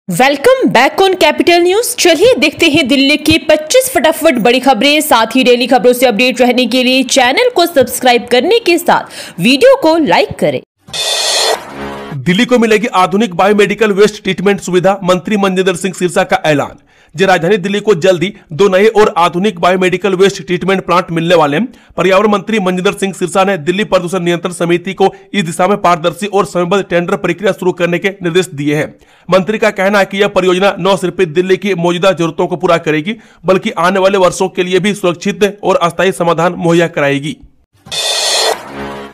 Welcome back on capital news. चलिए देखते हैं दिल्ली की 25 फटाफट बड़ी खबरें। साथ ही डेली खबरों से अपडेट रहने के लिए चैनल को सब्सक्राइब करने के साथ वीडियो को लाइक करें। दिल्ली को मिलेगी आधुनिक बायोमेडिकल वेस्ट ट्रीटमेंट सुविधा, मंत्री मनजिंदर सिंह सिरसा का ऐलान। राजधानी दिल्ली को जल्द ही 2 नए और आधुनिक बायोमेडिकल वेस्ट ट्रीटमेंट प्लांट मिलने वाले हैं। पर्यावरण मंत्री मनजिंदर सिंह सिरसा ने दिल्ली प्रदूषण नियंत्रण समिति को इस दिशा में पारदर्शी और समयबद्ध टेंडर प्रक्रिया शुरू करने के निर्देश दिए हैं। मंत्री का कहना है कि यह परियोजना न सिर्फ दिल्ली की मौजूदा जरूरतों को पूरा करेगी, बल्कि आने वाले वर्षों के लिए भी सुरक्षित और अस्थायी समाधान मुहैया कराएगी।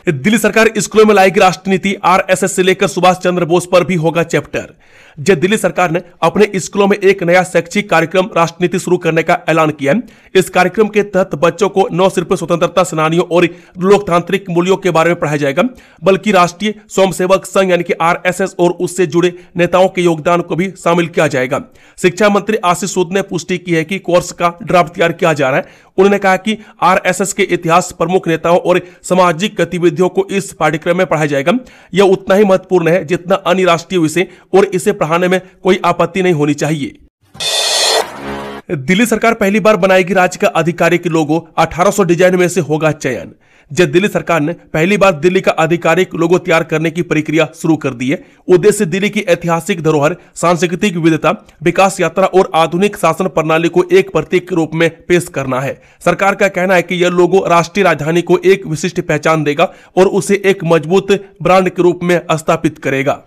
दिल्ली सरकार स्कूलों में लाएगी राष्ट्र नीति, आरएसएस से लेकर सुभाष चंद्र बोस पर भी होगा चैप्टर। दिल्ली सरकार ने अपने स्कूलों में एक नया शैक्षिक कार्यक्रम राष्ट्र नीति शुरू करने का ऐलान किया है। इस कार्यक्रम के तहत बच्चों को न सिर्फ स्वतंत्रता सेनानियों और लोकतांत्रिक मूल्यों के बारे में पढ़ाया जाएगा, बल्कि राष्ट्रीय स्वयंसेवक संघ यानी कि आरएसएस और उससे जुड़े नेताओं के योगदान को भी शामिल किया जाएगा। शिक्षा मंत्री आशीष सूद ने पुष्टि की है कि कोर्स का ड्राफ्ट तैयार किया जा रहा है। उन्होंने कहा कि आरएसएस के इतिहास, प्रमुख नेताओं और सामाजिक गतिविधियों को इस पाठ्यक्रम में पढ़ाया जाएगा। यह उतना ही महत्वपूर्ण है जितना अन्य राष्ट्रीय विषय, और इसे पढ़ाने में कोई आपत्ति नहीं होनी चाहिए। दिल्ली सरकार पहली बार बनाएगी राज्य का आधिकारिक लोगो, 1800 डिजाइन में से होगा चयन। दिल्ली सरकार ने पहली बार दिल्ली का आधिकारिक लोगो तैयार करने की प्रक्रिया शुरू कर दी है। उद्देश्य दिल्ली की ऐतिहासिक धरोहर, सांस्कृतिक विविधता, विकास यात्रा और आधुनिक शासन प्रणाली को एक प्रतीक के रूप में पेश करना है। सरकार का कहना है कि यह लोगो राष्ट्रीय राजधानी को एक विशिष्ट पहचान देगा और उसे एक मजबूत ब्रांड के रूप में स्थापित करेगा।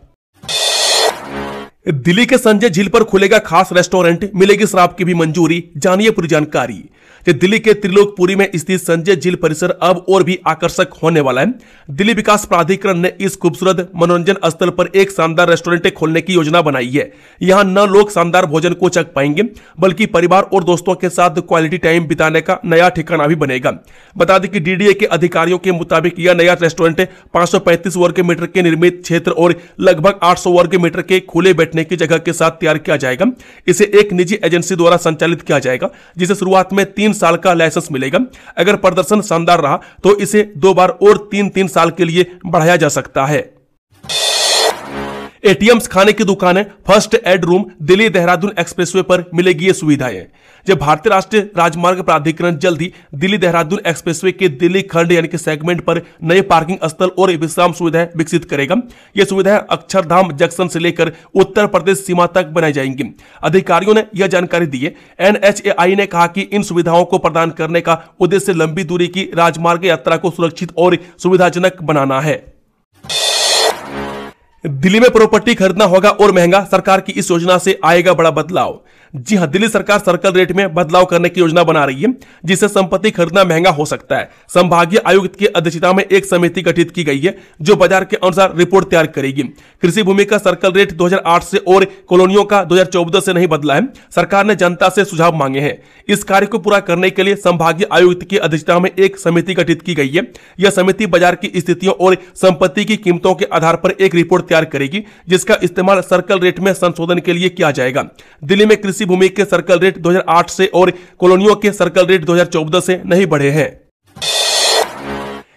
दिल्ली के संजय झील पर खुलेगा खास रेस्टोरेंट, मिलेगी शराब की भी मंजूरी, जानिए पूरी जानकारी। दिल्ली के त्रिलोकपुरी में स्थित संजय झील परिसर अब और भी आकर्षक होने वाला है। दिल्ली विकास प्राधिकरण ने इस खूबसूरत मनोरंजन स्थल पर एक शानदार रेस्टोरेंट खोलने की योजना बनाई है। यहां न लोग शानदार भोजन को चख पाएंगे, बल्कि परिवार और दोस्तों के साथ क्वालिटी टाइम बिताने का नया ठिकाना भी बनेगा। बता दें कि डीडीए के अधिकारियों के मुताबिक यह नया रेस्टोरेंट 535 वर्ग मीटर के निर्मित क्षेत्र और लगभग 800 वर्ग मीटर के खुले बैठने की जगह के साथ तैयार किया जाएगा। इसे एक निजी एजेंसी द्वारा संचालित किया जाएगा, जिसे शुरुआत में 3 साल का लाइसेंस मिलेगा। अगर प्रदर्शन शानदार रहा तो इसे 2 बार और 3 साल के लिए बढ़ाया जा सकता है। एटीएम्स, खाने की दुकानें, first aid room, Delhi Dehradun expressway पर मिलेगी ये सुविधाएं। भारतीय राष्ट्रीय राजमार्ग प्राधिकरण जल्द ही दिल्ली देहरादून एक्सप्रेसवे के दिल्ली खंड यानी कि सेगमेंट पर नए पार्किंग स्थल और विश्राम सुविधाएं विकसित करेगा। ये सुविधाएं अक्षरधाम जंक्शन से लेकर उत्तर प्रदेश सीमा तक बनाई जाएंगी। अधिकारियों ने यह जानकारी दी है। एनएचएआई ने कहा कि इन सुविधाओं को प्रदान करने का उद्देश्य लंबी दूरी की राजमार्ग यात्रा को सुरक्षित और सुविधाजनक बनाना है। दिल्ली में प्रॉपर्टी खरीदना होगा और महंगा, सरकार की इस योजना से आएगा बड़ा बदलाव। जी हां, दिल्ली सरकार सर्कल रेट में बदलाव करने की योजना बना रही है, जिससे संपत्ति खरीदना महंगा हो सकता है। संभागीय आयुक्त की अध्यक्षता में एक समिति गठित की गई है, जो बाजार के अनुसार रिपोर्ट तैयार करेगी। कृषि भूमि का सर्कल रेट 2008 से और कॉलोनियों का 2014 से नहीं बदला है। सरकार ने जनता से सुझाव मांगे हैं। इस कार्य को पूरा करने के लिए संभागीय आयुक्त की अध्यक्षता में एक समिति गठित की गई है। यह समिति बाजार की स्थितियों और संपत्ति की कीमतों के आधार पर एक रिपोर्ट तैयार करेगी, जिसका इस्तेमाल सर्कल रेट में संशोधन के लिए किया जाएगा। दिल्ली में कृषि भूमि के सर्कल रेट 2008 से और कॉलोनियों के सर्कल रेट 2014 से नहीं बढ़े हैं।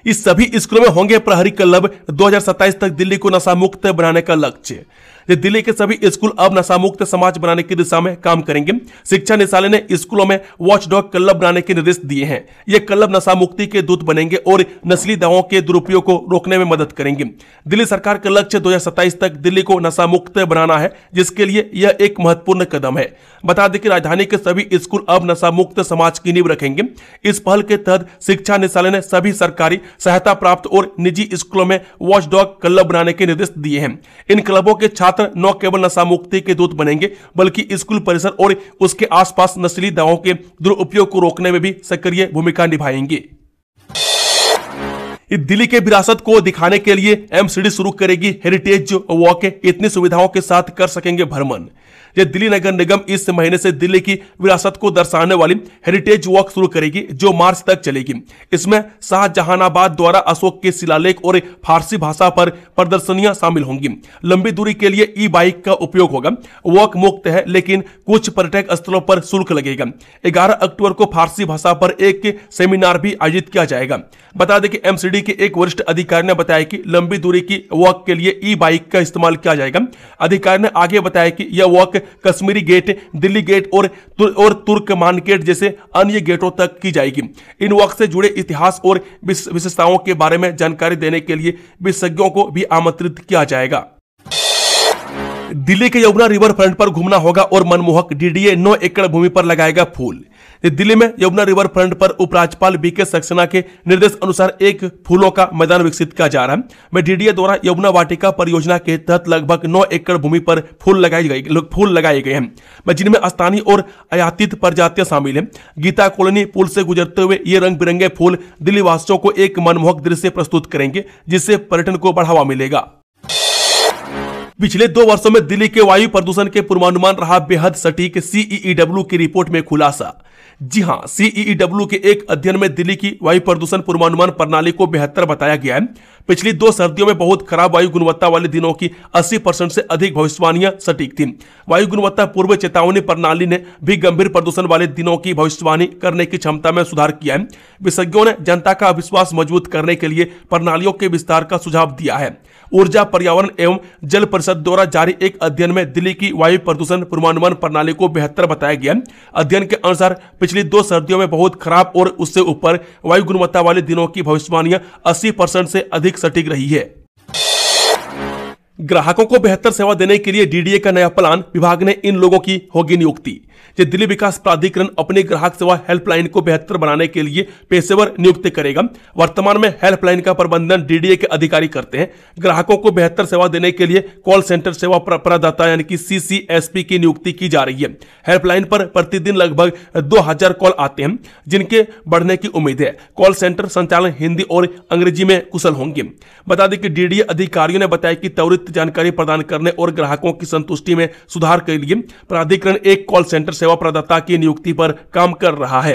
इस सभी स्कूलों में होंगे प्रहरी क्लब, 2027 तक दिल्ली को नशा मुक्त बनाने का लक्ष्य। दिल्ली के सभी स्कूल अब नशा मुक्त समाज बनाने की दिशा में काम करेंगे। शिक्षा निदेशालय ने स्कूलों में वॉचडॉग क्लब बनाने के निर्देश दिए हैं। ये क्लब नशा मुक्ति के दूत बनेंगे और नस्ली दवाओं के दुरुपयोग को रोकने में मदद करेंगे। दिल्ली सरकार का लक्ष्य 2027 तक दिल्ली को नशा मुक्त बनाना है, जिसके लिए यह एक महत्वपूर्ण कदम है। बता दें कि राजधानी के सभी स्कूल अब नशा मुक्त समाज की नींव रखेंगे। इस पहल के तहत शिक्षा निदेशालय ने सभी सरकारी, सहायता प्राप्त और निजी स्कूलों में वॉचडॉग क्लब बनाने के निर्देश दिए हैं। इन क्लबों के छात्र न केवल नशा मुक्ति के दूत बनेंगे, बल्कि स्कूल परिसर और उसके आसपास नस्ली दवाओं के दुरुपयोग को रोकने में भी सक्रिय भूमिका निभाएंगे। दिल्ली के विरासत को दिखाने के लिए एमसीडी शुरू करेगी हेरिटेज वॉक। इतनी सुविधाओं के साथ कर सकेंगे भ्रमण। दिल्ली नगर निगम इस महीने से दिल्ली की विरासत को दर्शाने वाली हेरिटेज वॉक शुरू करेगी, जो मार्च तक चलेगी। इसमें शाहजहानाबाद द्वारा अशोक के शिलालेख और फारसी भाषा पर प्रदर्शनियां शामिल होंगी। लंबी दूरी के लिए ई बाइक का उपयोग होगा। वॉक मुक्त है, लेकिन कुछ पर्यटक स्थलों पर शुल्क लगेगा। 11 अक्टूबर को फारसी भाषा पर एक सेमिनार भी आयोजित किया जाएगा। बता दें कि एमसीडी एमसीडी के एक वरिष्ठ अधिकारी ने बताया कि लंबी दूरी की वॉक के लिए ई बाइक का इस्तेमाल किया जाएगा। अधिकारी ने आगे बताया कि यह walk Kashmiri gate, Delhi gate और तुर्कमान गेट जैसे अन्य गेटों तक की जाएगी। इन वॉक से जुड़े इतिहास और विशेषताओं के बारे में जानकारी देने के लिए विशेषज्ञों को भी आमंत्रित किया जाएगा। दिल्ली के यमुना रिवर फ्रंट पर घूमना होगा और मनमोहक डीडीए 9 एकड़ भूमि पर लगाएगा फूल। दिल्ली में यमुना रिवर फ्रंट पर उपराज्यपाल बीके सक्सेना के निर्देश अनुसार एक फूलों का मैदान विकसित किया जा रहा है। में डीडीए द्वारा यमुना वाटिका परियोजना के तहत लगभग 9 एकड़ भूमि पर फूल लगाए गए हैं, जिनमें स्थानीय और आयातित प्रजातियां शामिल हैं। गीता कॉलोनी पुल से गुजरते हुए ये रंग बिरंगे फूल दिल्ली वासियों को एक मनमोहक दृश्य प्रस्तुत करेंगे, जिससे पर्यटन को बढ़ावा मिलेगा। पिछले 2 वर्षों में दिल्ली के वायु प्रदूषण के पूर्वानुमान रहा बेहद सटीक, सीईईडब्ल्यू की रिपोर्ट में खुलासा। जी हां, सीईईडब्ल्यू के एक अध्ययन में दिल्ली की वायु प्रदूषण पूर्वानुमान प्रणाली को बेहतर बताया गया है। पिछली 2 सर्दियों में बहुत खराब वायु गुणवत्ता वाले दिनों की 80% से अधिक भविष्यवाणियां सटीक थीं। वायु गुणवत्ता पूर्व चेतावनी प्रणाली ने भी गंभीर प्रदूषण वाले दिनों की भविष्यवाणी करने की क्षमता में सुधार किया है। विशेषज्ञों ने जनता का विश्वास मजबूत करने के लिए प्रणालियों के विस्तार का सुझाव दिया है। ऊर्जा, पर्यावरण एवं जल परिषद द्वारा जारी एक अध्ययन में दिल्ली की वायु प्रदूषण पूर्वानुमान प्रणाली को बेहतर बताया गया। अध्ययन के अनुसार पिछली 2 सर्दियों में बहुत खराब और उससे ऊपर वायु गुणवत्ता वाले दिनों की भविष्यवाणियां 80% से अधिक सटीक रही है। ग्राहकों को बेहतर सेवा देने के लिए डीडीए का नया प्लान, विभाग ने इन लोगों की होगी नियुक्ति। दिल्ली विकास प्राधिकरण अपनी ग्राहक सेवा हेल्पलाइन को बेहतर बनाने के लिए पेशेवर नियुक्त करेगा। वर्तमान में हेल्पलाइन का प्रबंधन डीडीए के अधिकारी करते हैं। ग्राहकों को बेहतर सेवा देने के लिए कॉल सेंटर सेवा प्रदाता यानी कि सीसीएसपी की नियुक्ति की जा रही है। हेल्पलाइन पर प्रतिदिन लगभग 2000 कॉल आते हैं, जिनके बढ़ने की उम्मीद है। कॉल सेंटर संचालन हिंदी और अंग्रेजी में कुशल होंगे। बता दें कि डीडीए अधिकारियों ने बताया कि त्वरित जानकारी प्रदान करने और ग्राहकों की संतुष्टि में सुधार के लिए प्राधिकरण एक कॉल सेंटर सेवा प्रदाता की नियुक्ति पर काम कर रहा है।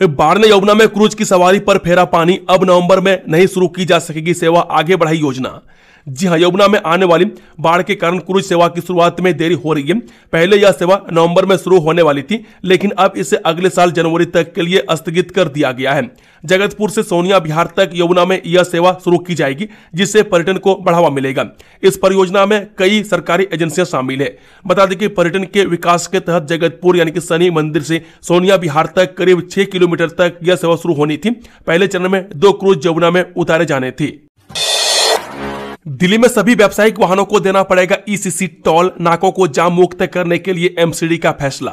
बाढ़ ने यमुना में क्रूज की सवारी पर फेरा पानी, अब नवंबर में नहीं शुरू की जा सकेगी सेवा, आगे बढ़ाई योजना। जी हां, यमुना में आने वाली बाढ़ के कारण क्रूज सेवा की शुरुआत में देरी हो रही है। पहले यह सेवा नवंबर में शुरू होने वाली थी, लेकिन अब इसे अगले साल जनवरी तक के लिए स्थगित कर दिया गया है। जगतपुर से सोनिया विहार तक यमुना में यह सेवा शुरू की जाएगी, जिससे पर्यटन को बढ़ावा मिलेगा। इस परियोजना में कई सरकारी एजेंसियां शामिल है। बता दें कि पर्यटन के विकास के तहत जगतपुर यानी कि शनि मंदिर से सोनिया विहार तक करीब 6 किलोमीटर तक यह सेवा शुरू होनी थी। पहले चरण में 2 क्रूज यमुना में उतारे जाने थे। दिल्ली में सभी व्यावसायिक वाहनों को देना पड़ेगा ईसीसी टोल, नाकों को जाम मुक्त करने के लिए एमसीडी का फैसला।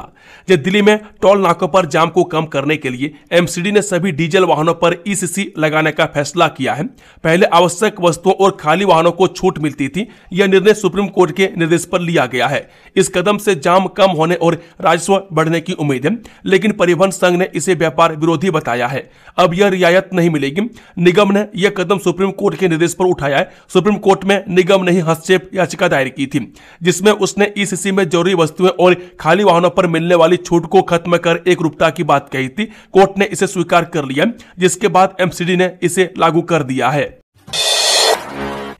दिल्ली में टोल नाकों पर जाम को कम करने के लिए एमसीडी ने सभी डीजल वाहनों पर ईसीसी लगाने का फैसला किया है। पहले आवश्यक वस्तुओं और खाली वाहनों को छूट मिलती थी। यह निर्णय सुप्रीम कोर्ट के निर्देश पर लिया गया है। इस कदम से जाम कम होने और राजस्व बढ़ने की उम्मीद है, लेकिन परिवहन संघ ने इसे व्यापार विरोधी बताया है। अब यह रियायत नहीं मिलेगी। निगम ने यह कदम सुप्रीम कोर्ट के निर्देश पर उठाया है। सुप्रीम कोर्ट में निगम ने ही हस्तक्षेप याचिका दायर की थी, जिसमें उसने ईसीसी में जरूरी वस्तुएं और खाली वाहनों पर मिलने वाली छूट को खत्म कर एकरूपता की बात कही थी। कोर्ट ने इसे स्वीकार कर लिया, जिसके बाद एमसीडी ने इसे लागू कर दिया है।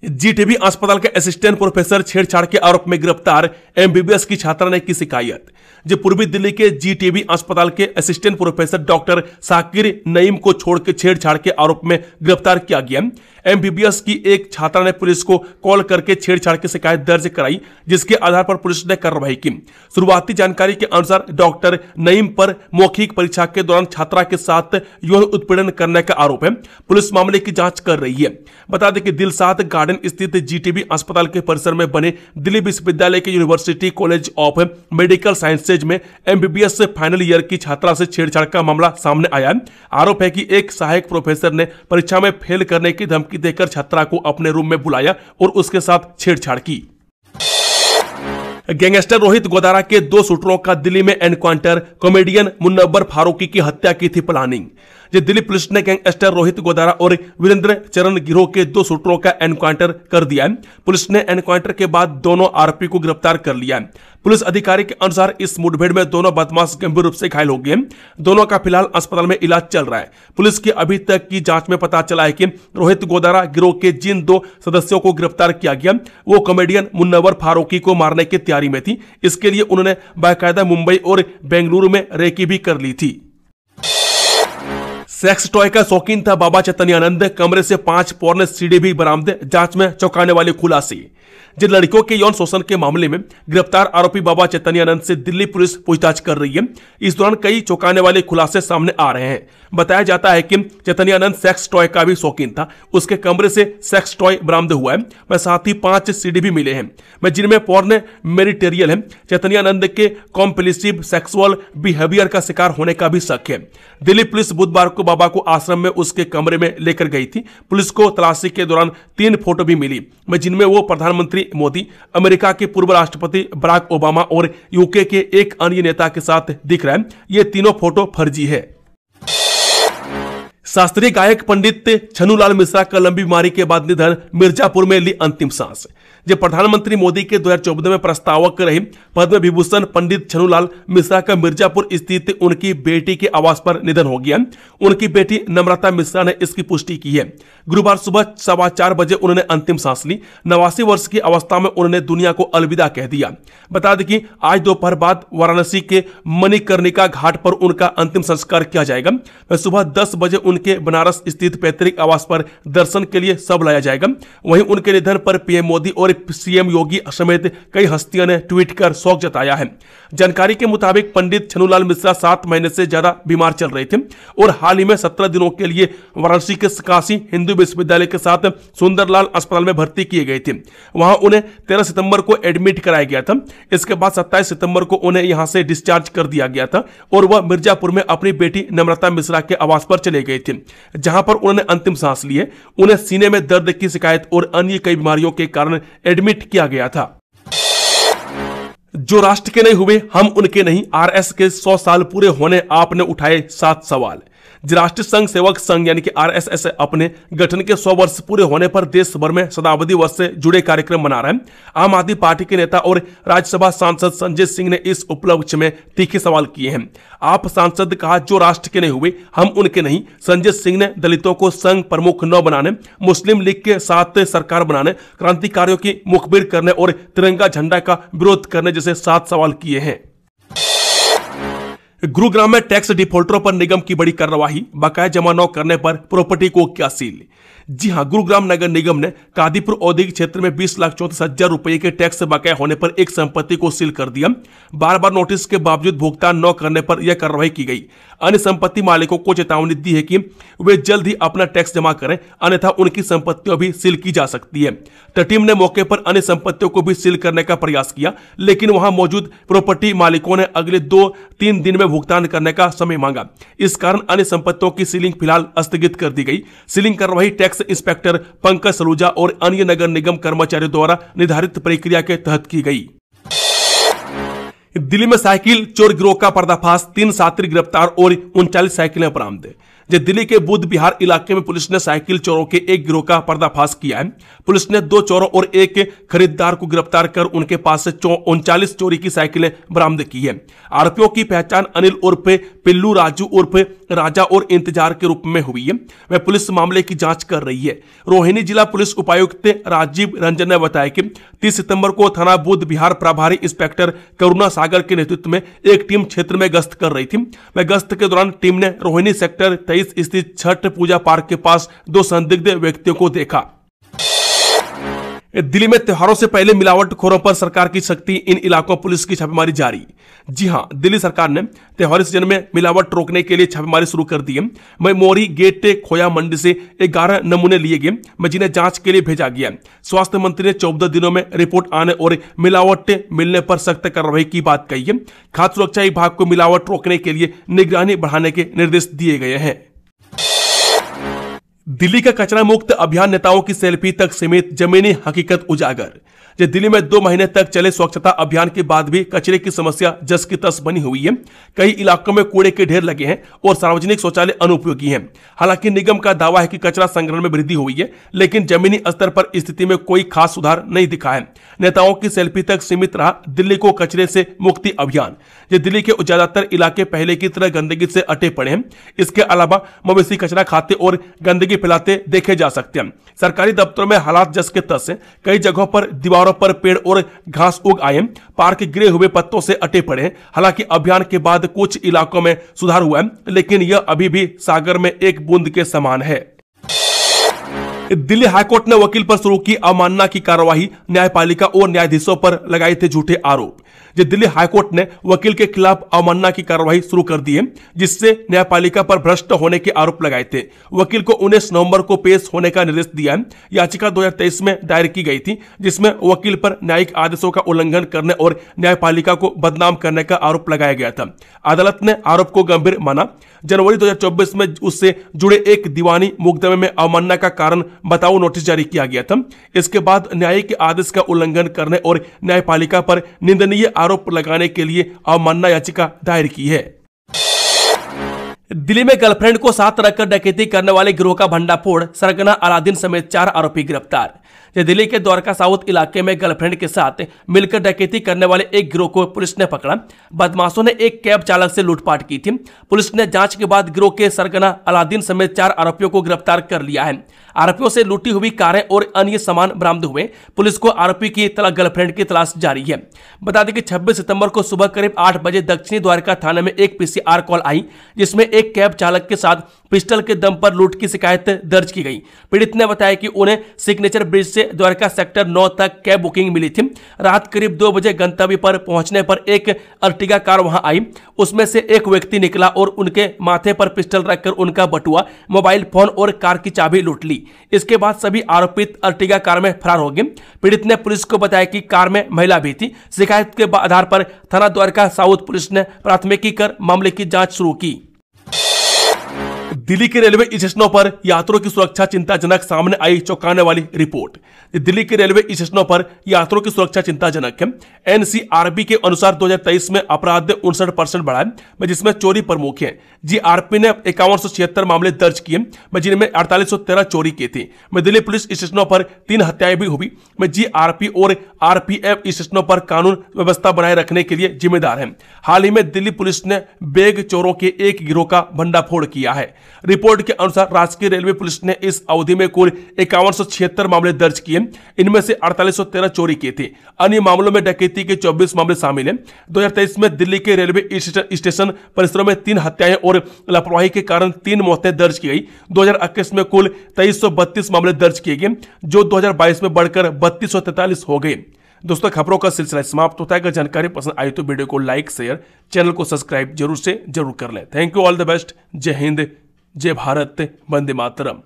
जीटीबी अस्पताल के असिस्टेंट प्रोफेसर छेड़छाड़ के आरोप में गिरफ्तार, एमबीबीएस की छात्रा ने की शिकायत। पूर्वी दिल्ली के जीटीबी अस्पताल के assistant professor doctor Sakir Naeem को छोड़ के छेड़छाड़ के आरोप में गिरफ्तार किया गया। एमबीबीएस की एक छात्रा ने पुलिस को कॉल करके छेड़छाड़ की शिकायत दर्ज कराई, जिसके आधार पर पुलिस ने कार्रवाई की। शुरुआती जानकारी के अनुसार डॉक्टर नईम पर मौखिक परीक्षा के दौरान छात्रा के साथ यौन उत्पीड़न करने का आरोप है। पुलिस मामले की जांच कर रही है। बता दें कि दिलसाद गार्डन स्थित जीटीबी अस्पताल के परिसर में बने दिल्ली विश्वविद्यालय के university college of medical sciences में एमबीबीएस फाइनल ईयर की छात्रा से छेड़छाड़ का मामला सामने आया। आरोप है कि एक सहायक प्रोफेसर ने परीक्षा में फेल करने की धमकी देकर छात्रा को अपने रूम में बुलाया और उसके साथ छेड़छाड़ की। गैंगस्टर रोहित गोदारा के 2 शूटरों का दिल्ली में एनकाउंटर, कॉमेडियन मुन्नबर फारूकी की हत्या की थी प्लानिंग। दिल्ली पुलिस ने गैंगस्टर रोहित गोदारा और वीरेंद्र चरण गिरोह के 2 शूटरों का एनकाउंटर कर दिया है। पुलिस ने एनकाउंटर के बाद दोनों आरोपी को गिरफ्तार कर लिया है। पुलिस अधिकारी के अनुसार इस मुठभेड़ में दोनों बदमाश गंभीर रूप से घायल हो गए। दोनों का फिलहाल अस्पताल में इलाज चल रहा है। पुलिस की अभी तक की जांच में पता चला है कि रोहित गोदारा गिरोह के जिन 2 सदस्यों को गिरफ्तार किया गया, वो कॉमेडियन मुन्नवर फारूकी को मारने की तैयारी में थी। इसके लिए उन्होंने बाकायदा मुंबई और बेंगलुरु में रेकी भी कर ली थी। सेक्स टॉय का शौकीन था बाबा चैतन्यानंद, कमरे से 5 पोर्न सीडी भी बरामद, जांच में चौंकाने वाले खुलासे। जिन लड़कियों के यौन शोषण के मामले में गिरफ्तार आरोपी बाबा चैतन्यानंद से दिल्ली पुलिस पूछताछ कर रही है। इस दौरान कई चौंकाने वाले खुलासे सामने आ रहे हैं। बताया जाता है कि चैतन्यानंद सेक्स टॉय का भी शौकीन था। उसके कमरे से सेक्स टॉय बरामद हुआ है, वह साथ ही 5 सीडी भी मिले हैं, वह जिनमें पोर्न मेरिटेरियल है। चैतन्यानंद के कॉम्पल्सिव सेक्सुअल बिहेवियर का शिकार होने का भी शक है। दिल्ली पुलिस बुधवार को बाबा को आश्रम में उसके कमरे में लेकर गई थी। पुलिस को तलाशी के दौरान 3 फोटो भी मिली, जिनमें वो प्रधानमंत्री मोदी, अमेरिका के पूर्व राष्ट्रपति बराक ओबामा और यूके के एक अन्य नेता के साथ दिख रहा है। ये तीनों फोटो फर्जी है। शास्त्रीय गायक पंडित छन्नूलाल मिश्रा का लंबी बीमारी के बाद निधन, मिर्जापुर में ली अंतिम सांस। जब प्रधानमंत्री मोदी के 2014 में प्रस्तावक रहे पद्म विभूषण पंडित छन्नूलाल मिश्रा का मिर्जापुर स्थित उनकी बेटी के आवास पर निधन हो गया। उनकी बेटी नम्रता मिश्रा ने इसकी पुष्टि की है। गुरुवार सुबह 4:15 बजे उन्होंने अंतिम सांस ली। 89 वर्ष की अवस्था में उन्होंने दुनिया को अलविदा कह दिया। बता दें कि आज दोपहर बाद वाराणसी के मणिकर्णिका घाट पर उनका अंतिम संस्कार किया जाएगा। सुबह 10 बजे उनके बनारस स्थित पैतृक आवास पर दर्शन के लिए सब लाया जाएगा। वहीं उनके निधन पर पीएम मोदी और सीएम योगी समेत कई हस्तियों ने ट्वीट कर शोक जताया है। जानकारी के मुताबिक पंडित छन्नूलाल मिश्रा 7 महीने से ज्यादा बीमार चल रहे थे और हाल ही में 17 दिनों के लिए वाराणसी के काशी हिंदू विश्वविद्यालय के साथ सुंदरलाल अस्पताल में भर्ती किए गए थे। वहां उन्हें 13 सितंबर को एडमिट कराया गया था। इसके बाद 27 सितंबर को उन्हें यहां से डिस्चार्ज कर दिया गया था और वह मिर्जापुर में अपनी बेटी नम्रता मिश्रा के आवास पर चले गए थे, जहां पर उन्होंने अंतिम सांस लिए। उन्हें सीने में दर्द की शिकायत और अन्य कई बीमारियों के कारण एडमिट किया गया था। जो राष्ट्र के नहीं हुए हम उनके नहीं, आरएस के 100 साल पूरे होने आपने उठाए 7 सवाल। राष्ट्रीय संघ सेवक संघ यानी कि आरएसएस अपने गठन के 100 वर्ष पूरे होने पर देश भर में शताब्दी वर्ष से जुड़े कार्यक्रम मना रहा है। आम आदमी पार्टी के नेता और राज्यसभा सांसद संजय सिंह ने इस उपलक्ष्य में तीखे सवाल किए हैं। आप सांसद कहा, जो राष्ट्र के नहीं हुए हम उनके नहीं। संजय सिंह ने दलितों को संघ प्रमुख न बनाने, मुस्लिम लीग के साथ सरकार बनाने, क्रांतिकारियों की मुखबिर करने और तिरंगा झंडा का विरोध करने जैसे 7 सवाल किए हैं। गुरुग्राम में टैक्स डिफॉल्टरों पर निगम की बड़ी कार्रवाई, बकाया जमा न करने पर प्रॉपर्टी को किया सील। जी हां, गुरुग्राम नगर निगम ने कादीपुर औद्योगिक क्षेत्र में 20,34,000 रुपए के टैक्स बकाया होने पर एक संपत्ति को सील कर दिया। बार बार नोटिस के बावजूद भुगतान न करने पर यह कार्रवाई की गई। अन्य संपत्ति मालिकों को चेतावनी दी है कि वे जल्द ही अपना टैक्स जमा करें, अन्यथा उनकी संपत्तियां भी सील की जा सकती है। टीम ने मौके पर अन्य संपत्तियों को भी सील करने का प्रयास किया, लेकिन वहां मौजूद प्रॉपर्टी मालिकों ने अगले 2-3 दिन में भुगतान करने का समय मांगा। इस कारण अन्य संपत्तियों की सीलिंग फिलहाल स्थगित कर दी गई। सीलिंग कार्रवाई टैक्स इंस्पेक्टर पंकज सलूजा और अन्य नगर निगम कर्मचारियों द्वारा निर्धारित प्रक्रिया के तहत की गई। दिल्ली में साइकिल चोर गिरोह का पर्दाफाश, 3 छात्र गिरफ्तार और 39 साइकिलें बरामद। दिल्ली के बुद्ध विहार इलाके में पुलिस ने साइकिल चोरों के एक गिरोह का पर्दाफाश किया है। पुलिस ने 2 चोरों और एक खरीदार को गिरफ्तार कर उनके पास से 39 चोरी की साइकिलें बरामद की है। आरोपियों की पहचान अनिल उर्फ पिल्लू, राजू उर्फ राजा और इंतजार के रूप में हुई है। वह पुलिस मामले की जांच कर रही है। रोहिणी जिला पुलिस उपायुक्त राजीव रंजन ने बताया कि 30 सितंबर को थाना बुद्ध विहार प्रभारी इंस्पेक्टर करुणा सागर के नेतृत्व में एक टीम क्षेत्र में गश्त कर रही थी। वह गश्त के दौरान टीम ने रोहिणी सेक्टर 23 स्थित छठ पूजा पार्क के पास 2 संदिग्ध व्यक्तियों को देखा। दिल्ली में त्योहारों से पहले मिलावटखोरों पर सरकार की सख्ती, इन इलाकों पुलिस की छापेमारी जारी। जी हां, दिल्ली सरकार ने त्योहारी सीजन में मिलावट रोकने के लिए छापेमारी शुरू कर दी है। मोरी गेट खोया मंडी से 11 नमूने लिए गए, जिन्हें जांच के लिए भेजा गया। स्वास्थ्य मंत्री ने 14 दिनों में रिपोर्ट आने और मिलावट मिलने पर सख्त कार्रवाई की बात कही है। खाद्य सुरक्षा विभाग को मिलावट रोकने के लिए निगरानी बढ़ाने के निर्देश दिए गए हैं। दिल्ली का कचरा मुक्त अभियान नेताओं की सेल्फी तक सीमित, जमीनी हकीकत उजागर। दिल्ली में 2 महीने तक चले स्वच्छता अभियान के बाद भी कचरे की समस्या जस की तस बनी हुई है। कई इलाकों में कूड़े के ढेर लगे हैं और सार्वजनिक शौचालय अनुपयोगी हैं। हालांकि निगम का दावा है कि कचरा संग्रहण में वृद्धि हुई है, लेकिन जमीनी स्तर पर स्थिति में कोई खास सुधार नहीं दिखा है। नेताओं की सेल्फी तक सीमित रहा दिल्ली को कचरे से मुक्ति अभियान। दिल्ली के ज्यादातर इलाके पहले की तरह गंदगी से अटे पड़े हैं। इसके अलावा मवेशी कचरा खाते और गंदगी फैलाते देखे जा सकते हैं। सरकारी दफ्तरों में हालात जस के तस हैं। कई जगहों पर दीवार किनारों पर पेड़ और घास उग आए, पार्क गिरे हुए पत्तों से अटे पड़े हैं। हालांकि अभियान के बाद कुछ इलाकों में सुधार हुआ है, लेकिन यह अभी भी सागर में एक बूंद के समान है। दिल्ली हाईकोर्ट ने वकील पर शुरू की अवमानना की कार्यवाही, न्यायपालिका और न्यायाधीशों पर लगाए थे झूठे आरोप। दिल्ली हाईकोर्ट ने वकील के खिलाफ अवमानना की कार्यवाही शुरू कर दी है, जिससे न्यायपालिका पर भ्रष्ट होने के आरोप लगाए थे। वकील को 19 नवंबर को पेश होने का निर्देश दिया है। याचिका 2023 में दायर की गई थी, जिसमें वकील पर न्यायिक आदेशों का उल्लंघन करने और न्यायपालिका को बदनाम करने का आरोप लगाया गया था। अदालत ने आरोप को गंभीर माना। जनवरी 2024 में उससे जुड़े एक दीवानी मुकदमे में अवमानना का कारण बताओ नोटिस जारी किया गया था। इसके बाद न्यायिक आदेश का उल्लंघन करने और न्यायपालिका पर निंदनीय आरोप लगाने के लिए अवमानना याचिका दायर की है। दिल्ली में गर्लफ्रेंड को साथ रखकर डकैती करने वाले गिरोह का भंडाफोड़, सरगना अलादीन समेत 4 आरोपी गिरफ्तार। दिल्ली के द्वारका साउथ इलाके में गर्लफ्रेंड के साथ मिलकर डकैती करने वाले एक गिरोह को पुलिस ने पकड़ा। बदमाशों ने एक कैब चालक से लूटपाट की थी। पुलिस ने जांच के बाद गिरोह के सरगना अलादीन समेत 4 आरोपियों को गिरफ्तार कर लिया है। आरोपियों से लूटी हुई कारें और अन्य सामान बरामद हुए। पुलिस को आरोपी की गर्लफ्रेंड की तलाश जारी है। बता दें कि 26 सितंबर को सुबह करीब 8 बजे दक्षिणी द्वारका थाने में एक PCR कॉल आई, जिसमें एक कैब चालक के साथ पिस्टल के दम पर लूट की शिकायत दर्ज की गई। पीड़ित ने बताया कि उन्हें सिग्नेचर ब्रिज से द्वारका सेक्टर 9 तक कैब बुकिंग मिली थी। रात करीब 2 बजे गंतव्य पर पहुंचने पर एक अर्टिगा कार वहां आई। उसमें से एक व्यक्ति निकला और उनके माथे पर पिस्टल रखकर उनका बटुआ, मोबाइल फोन और कार की चाबी लूट ली। इसके बाद सभी आरोपित अर्टिगा कार में फरार हो गए। पीड़ित ने पुलिस को बताया कि कार में महिला भी थी। शिकायत के आधार पर थाना द्वारका साउथ पुलिस ने प्राथमिकी कर मामले की जांच शुरू की। दिल्ली के रेलवे स्टेशनों पर यात्रियों की सुरक्षा चिंताजनक, सामने आई चौंकाने वाली रिपोर्ट। दिल्ली के रेलवे स्टेशनों पर यात्रियों की सुरक्षा चिंताजनक है। NCRB के अनुसार 2023 में अपराध 59% बढ़ा है, जिसमें चोरी प्रमुख है। GRP ने 5176 मामले दर्ज किए, जिनमें 4813 चोरी किए थे। दिल्ली पुलिस स्टेशनों पर 3 हत्याएं भी हुई। GRP और RPF स्टेशनों पर कानून व्यवस्था बनाए रखने के लिए जिम्मेदार है। हाल ही में दिल्ली पुलिस ने बैग चोरों के एक गिरोह का भंडाफोड़ किया है। रिपोर्ट के अनुसार राष्ट्रीय रेलवे पुलिस ने इस अवधि में कुल 5176 मामले दर्ज किए। इनमें से 4813 चोरी किए थे। अन्य मामलों में डकैती के 24 मामले शामिल हैं। 2023 में दिल्ली के रेलवे स्टेशन परिसरों में 3 हत्याएं और लापरवाही के कारण 3 मौतें दर्ज की गई। 2021 में कुल 2332 मामले दर्ज किए गए, जो 2022 में बढ़कर 3243 हो गए। दोस्तों, खबरों का सिलसिला समाप्त होता है। अगर जानकारी पसंद आई तो वीडियो को लाइक, शेयर, चैनल को सब्सक्राइब जरूर कर लें। Thank you, all the best. जय हिंद, जय भारत, वंदे मातरम।